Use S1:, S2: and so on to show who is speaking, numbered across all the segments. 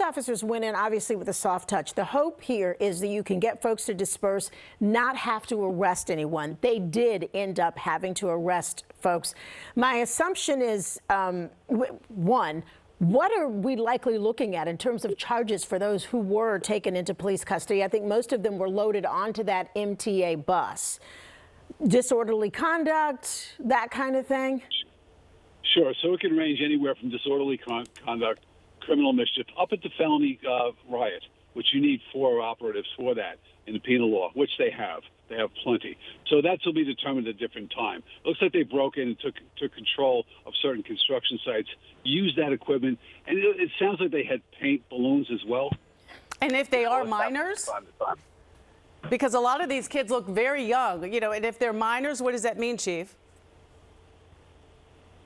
S1: officers went in, obviously, with a soft touch. The hope here is that you can get folks to disperse, not have to arrest anyone. They did end up having to arrest folks. My assumption is, one, what are we likely looking at in terms of charges for those who were taken into police custody? I think most of them were loaded onto that MTA bus. Disorderly conduct, that kind of thing?
S2: Sure. So it can range anywhere from disorderly conduct, criminal mischief, up at the felony riot, which you need 4 operatives for that in the penal law, which they have. They have plenty. So that will be determined at a different time. Looks like they broke in and took control of certain construction sites, used that equipment, and it sounds like they had paint balloons as well.
S3: And if they are minors? Because a lot of these kids look very young, you know, and if they're minors, what does that mean, Chief?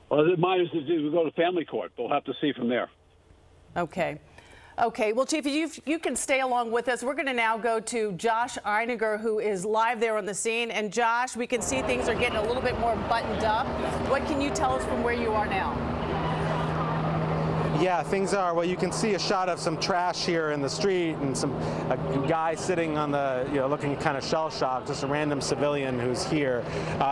S2: Well, the minors will go to family court. We'll have to see from there.
S3: Okay. Okay. Well, Chief, you can stay along with us. We're going to now go to Josh Einiger, who is live there on the scene. And Josh, we can see things are getting a little bit more buttoned up. What can you tell us from where you are now?
S4: Yeah, things are, well, you can see a shot of some trash here in the street and a guy sitting on the, you know, looking kind of shell-shocked, just a random civilian who's here.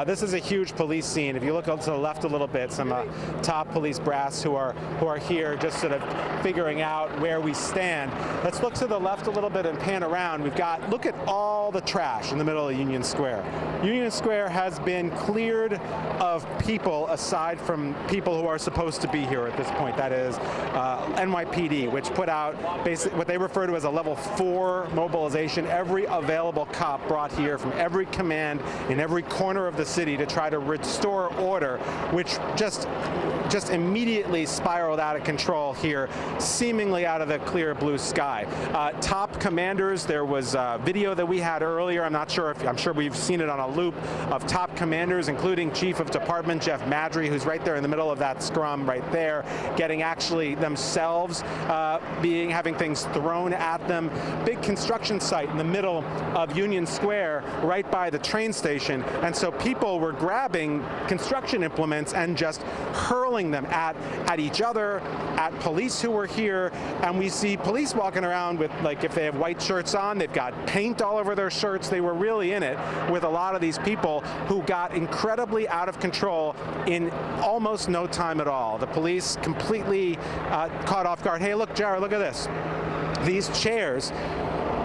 S4: This is a huge police scene. If you look to the left a little bit, some top police brass who are here just sort of figuring out where we stand. Let's look to the left a little bit and pan around. Look at all the trash in the middle of Union Square. Union Square has been cleared of people aside from people who are supposed to be here at this point. That is NYPD, which put out basically what they refer to as a level 4 mobilization. Every available cop brought here from every command in every corner of the city to try to restore order, which just immediately spiraled out of control here, seemingly out of the clear blue sky. Top commanders, there was video that we had earlier. I'm sure we've seen it on a loop of top commanders, including Chief of Department Jeff Madry, who's right there in the middle of that scrum right there, getting actually themselves having things thrown at them. Big construction site in the middle of Union Square, right by the train station, and so people were grabbing construction implements and just hurling them at each other, at police who were here. And we see police walking around with, like, if they have white shirts on, they've got paint all over their shirts. They were really in it with a lot of these people who got incredibly out of control in almost no time at all. The police completely caught off guard. Hey, look, Jared, look at this. These chairs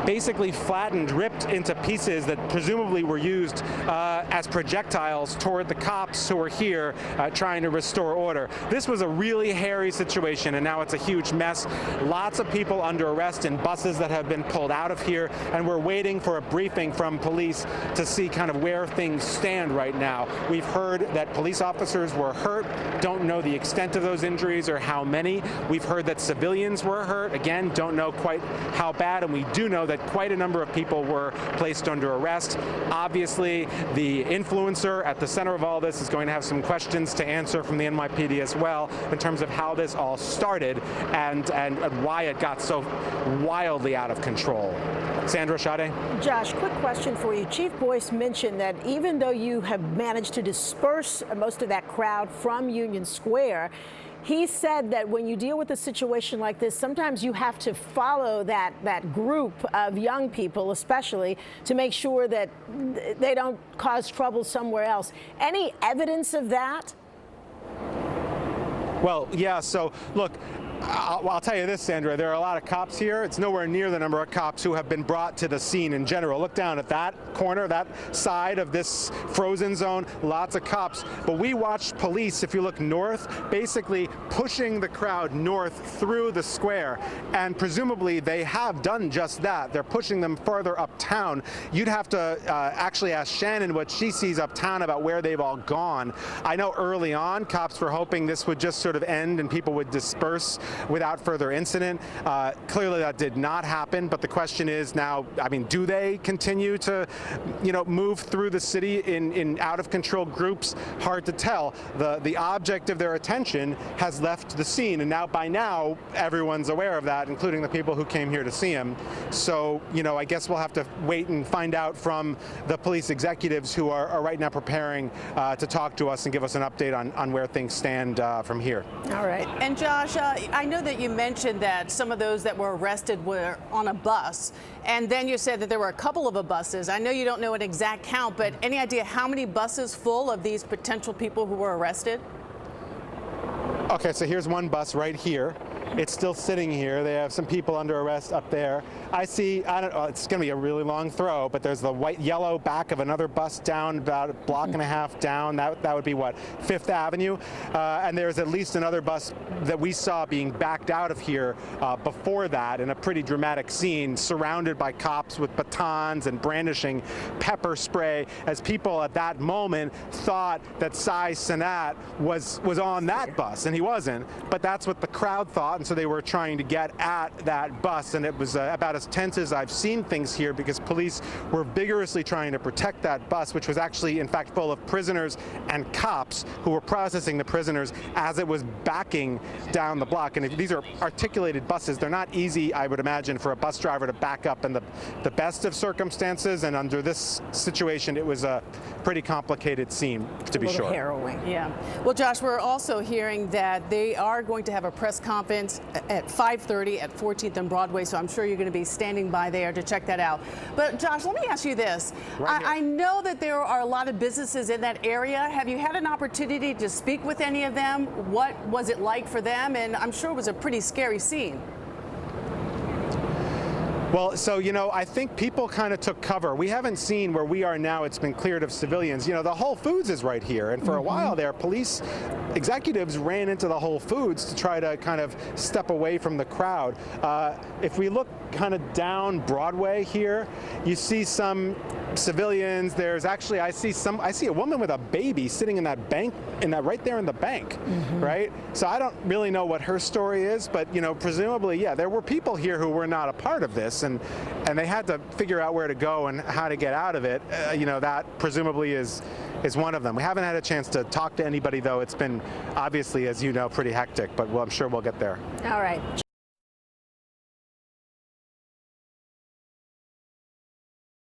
S4: basically flattened, ripped into pieces that presumably were used as projectiles toward the cops who were here trying to restore order. This was a really hairy situation, and now it's a huge mess. Lots of people under arrest in buses that have been pulled out of here, and we're waiting for a briefing from police to see kind of where things stand right now. We've heard that police officers were hurt, don't know the extent of those injuries or how many. We've heard that civilians were hurt, again, don't know quite how bad, and we do know that quite a number of people were placed under arrest. Obviously, the influencer at the center of all this is going to have some questions to answer from the NYPD as well in terms of how this all started and why it got so wildly out of control. Sandra, Sade?
S1: Josh, quick question for you. Chief Boyce mentioned that even though you have managed to disperse most of that crowd from Union Square, he said that when you deal with a situation like this, sometimes you have to follow that group of young people, especially, to make sure that they don't cause trouble somewhere else. Any evidence of that?
S4: Well, yeah, so look, I'll tell you this, Sandra, there are a lot of cops here. It's nowhere near the number of cops who have been brought to the scene in general. Look down at that corner, that side of this frozen zone, lots of cops. But we watched police, if you look north, basically pushing the crowd north through the square. And presumably they have done just that. They're pushing them further uptown. You'd have to actually ask Shannon what she sees uptown about where they've all gone. I know early on, cops were hoping this would just sort of end and people would disperse without further incident. Clearly that did not happen, but the question is now, I mean, do they continue to, move through the city in out of control groups? Hard to tell. The object of their attention has left the scene, and by now everyone's aware of that, including the people who came here to see him. So, I guess we'll have to wait and find out from the police executives who are right now preparing to talk to us and give us an update on where things stand from here.
S3: All right. And Josh, I know that you mentioned that some of those that were arrested were on a bus, and then you said that there were a couple of buses. I know you don't know an exact count, but any idea how many buses full of these potential people who were arrested?
S4: Okay, so here's one bus right here. It's still sitting here. They have some people under arrest up there. I see, I don't know, it's going to be a really long throw, but there's the yellow back of another bus down about a block and a half down. That would be what, 5th Avenue? And there's at least another bus that we saw being backed out of here before that in a pretty dramatic scene, surrounded by cops with batons and brandishing pepper spray, as people at that moment thought that Cy Sinat was on that bus, and he wasn't. But that's what the crowd thought. And so they were trying to get at that bus, and it was about as tense as I've seen things here, because police were vigorously trying to protect that bus, which was actually in fact full of prisoners and cops who were processing the prisoners as it was backing down the block. And these are articulated buses. They're not easy, I would imagine, for a bus driver to back up in the best of circumstances, and under this situation it was a pretty complicated scene, to be sure.
S1: Harrowing.
S3: Yeah. Well, Josh, we're also hearing that they are going to have a press conference at 5:30 at 14th and Broadway, so I'm sure you're going to be standing by there to check that out. But Josh, let me ask you this. I know that there are a lot of businesses in that area. Have you had an opportunity to speak with any of them? What was it like for them? And I'm sure it was a pretty scary scene.
S4: Well, so, you know, I think people kind of took cover. We haven't seen where we are now. It's been cleared of civilians. You know, the Whole Foods is right here. And for a while there, police executives ran into the Whole Foods to try to kind of step away from the crowd. If we look kind of down Broadway here, you see some civilians. There's actually, I see a woman with a baby sitting in that bank, right there in the bank, right? So I don't really know what her story is, but, you know, presumably, yeah, there were people here who were not a part of this, and they had to figure out where to go and how to get out of it. You know, that presumably is one of them. We haven't had a chance to talk to anybody, though. It's been obviously, as you know, pretty hectic, but I'm sure we'll get there.
S1: All right.